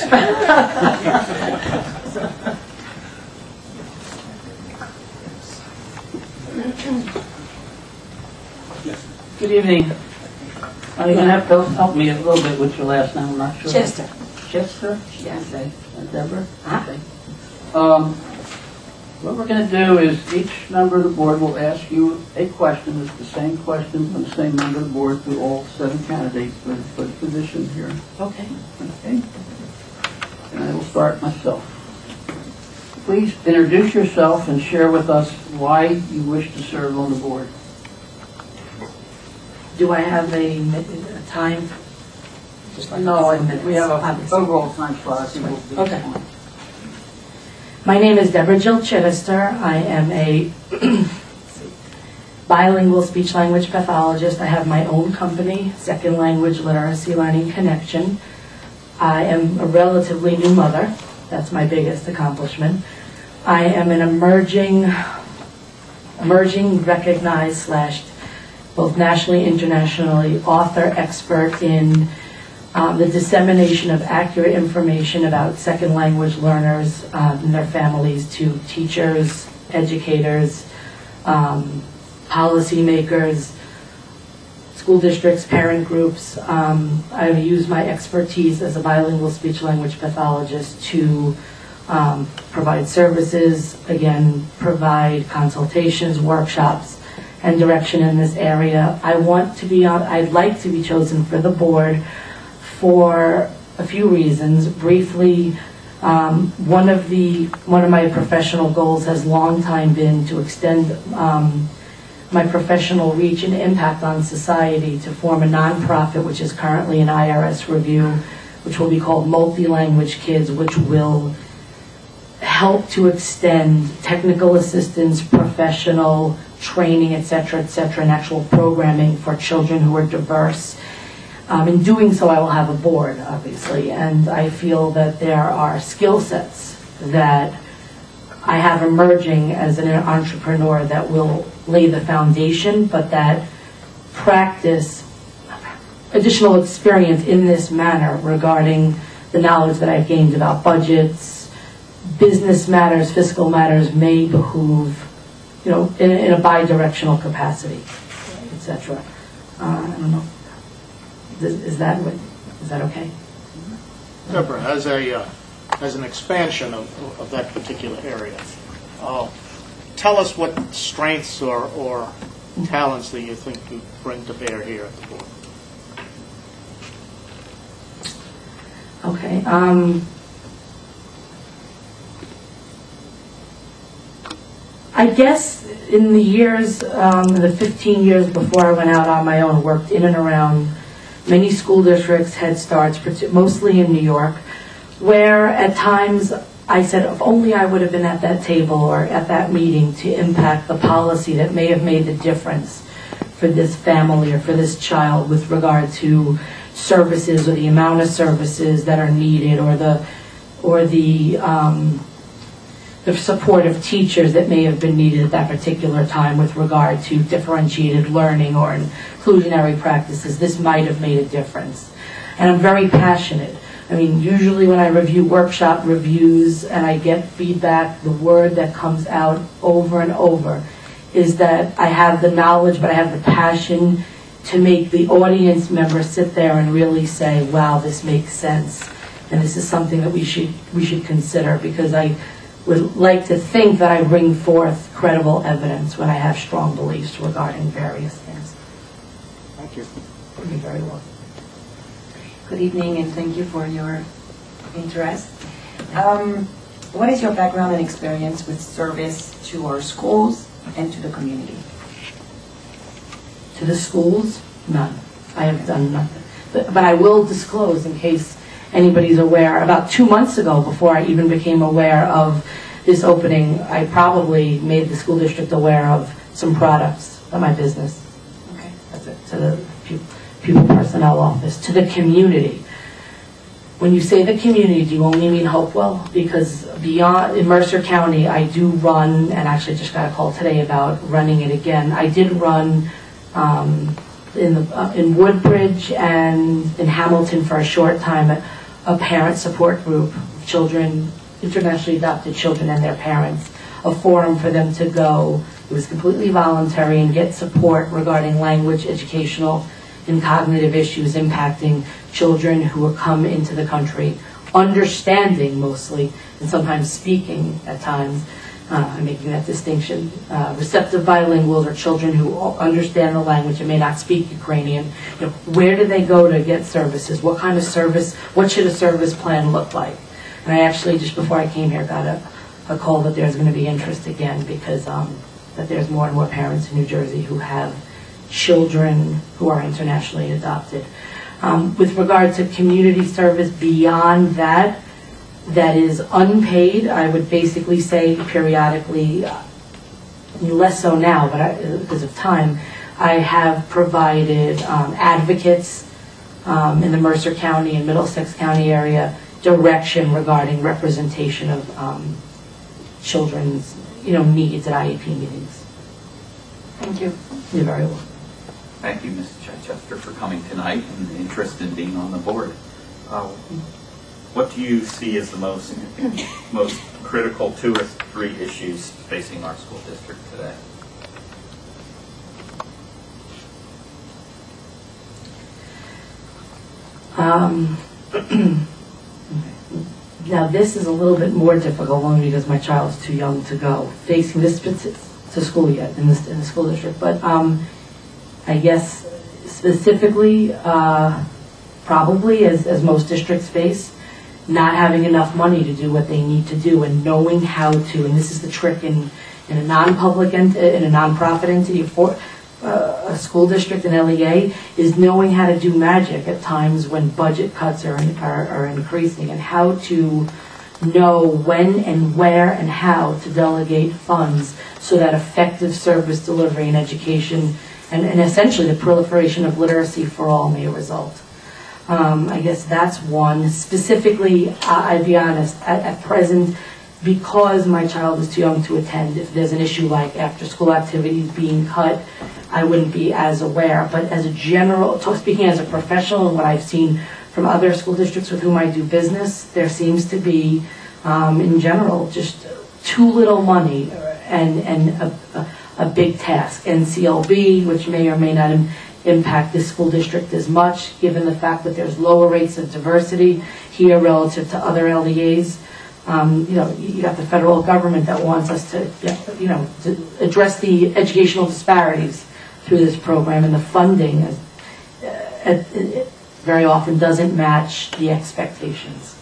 Good evening. You're going to have to help me a little bit with your last name. I'm not sure. Chitester. Chitester? Yes. Okay. And Deborah? Okay. What we're going to do is each member of the board will ask you a question. It's the same question from the same member of the board to all 7 candidates for the position here. Okay. Okay. And I will start myself. Please introduce yourself and share with us why you wish to serve on the board. Do I have a time? Just like No, minutes. we have an Obviously. overall time slot. I think we'll be Okay. fine. My name is Deborah Chitester. I am a bilingual speech-language pathologist. I have my own company, Second Language Literacy Learning Connection. I am a relatively new mother. That's my biggest accomplishment. I am an emerging recognized / both nationally and internationally author expert in the dissemination of accurate information about second language learners and their families to teachers, educators, policymakers, school districts, parent groups. I use my expertise as a bilingual speech-language pathologist to provide services, again, provide consultations, workshops, and direction in this area. I'd like to be chosen for the board for a few reasons. Briefly, one of my professional goals has long time been to extend my professional reach and impact on society, to form a nonprofit which is currently in IRS review, which will be called Multi-Language Kids, which will help to extend technical assistance, professional training, etc., and actual programming for children who are diverse. In doing so, I will have a board, obviously, and I feel that there are skill sets that I have emerging as an entrepreneur that will lay the foundation, but that practice additional experience in this manner regarding the knowledge that I've gained about budgets, business matters, fiscal matters may behoove, in a bi-directional capacity, etc. I don't know. Is that okay? Deborah, as an expansion of that particular area, tell us what strengths or talents that you think you bring to bear here at the board. Okay. I guess in the years, the 15 years before I went out on my own, worked in and around many school districts, Head Starts, mostly in New York, where at times I said, if only I would have been at that table or at that meeting to impact the policy that may have made the difference for this family or for this child with regard to services or the amount of services that are needed, or the support of teachers that may have been needed at that particular time with regard to differentiated learning or inclusionary practices. This might have made a difference. And I'm very passionate. I mean, usually when I review workshop reviews and I get feedback, the word that comes out over and over is that I have the knowledge, but I have the passion to make the audience member sit there and really say, wow, this makes sense. And this is something that we should consider, because I would like to think that I bring forth credible evidence when I have strong beliefs regarding various things. Thank you. You're very welcome. Good evening, and thank you for your interest. What is your background and experience with service to our schools and to the community? To the schools, none. I have done nothing. But I will disclose, in case anybody's aware, about 2 months ago, before I even became aware of this opening, I probably made the school district aware of some products of my business. Okay. That's it. To the people personnel office, to the community. When you say the community, do you only mean Hopewell? Because in Mercer County, I do run, and actually just got a call today about running it again. I did run in Woodbridge and in Hamilton for a short time, a parent support group of children, internationally adopted children and their parents, a forum for them to go. It was completely voluntary, and get support regarding language, educational, and cognitive issues impacting children who have come into the country, understanding mostly, and sometimes speaking at times. I'm making that distinction. Receptive bilinguals are children who understand the language and may not speak Ukrainian. You know, where do they go to get services? What kind of service? What should a service plan look like? And I actually, just before I came here, got a call that there's going to be interest again, because that there's more and more parents in New Jersey who have children who are internationally adopted. With regard to community service beyond that, that is unpaid, I would basically say periodically, less so now, but because of time, I have provided advocates in the Mercer County and Middlesex County area direction regarding representation of children's needs at IEP meetings. Thank you. You're very welcome. Thank you, Ms. Chitester, for coming tonight and the interest in being on the board. What do you see as the most critical 2 or 3 issues facing our school district today? Now this is a little bit more difficult, only because my child is too young to go facing this to school yet in the school district. But I guess specifically, probably as most districts face, not having enough money to do what they need to do, and knowing how to. And this is the trick in a non-public in a nonprofit entity for a school district and LEA, is knowing how to do magic at times when budget cuts are increasing, and how to know when and where and how to delegate funds so that effective service delivery and education and essentially the proliferation of literacy for all may result. I guess that's one. Specifically, I'd be honest, at present, because my child is too young to attend, if there's an issue like after-school activities being cut, I wouldn't be as aware. But as a general, speaking as a professional and what I've seen from other school districts with whom I do business, there seems to be, in general, just too little money and a big task. NCLB, which may or may not impact this school district as much, given the fact that there's lower rates of diversity here relative to other LEAs. You got the federal government that wants us to address the educational disparities through this program, and the funding very often doesn't match the expectations.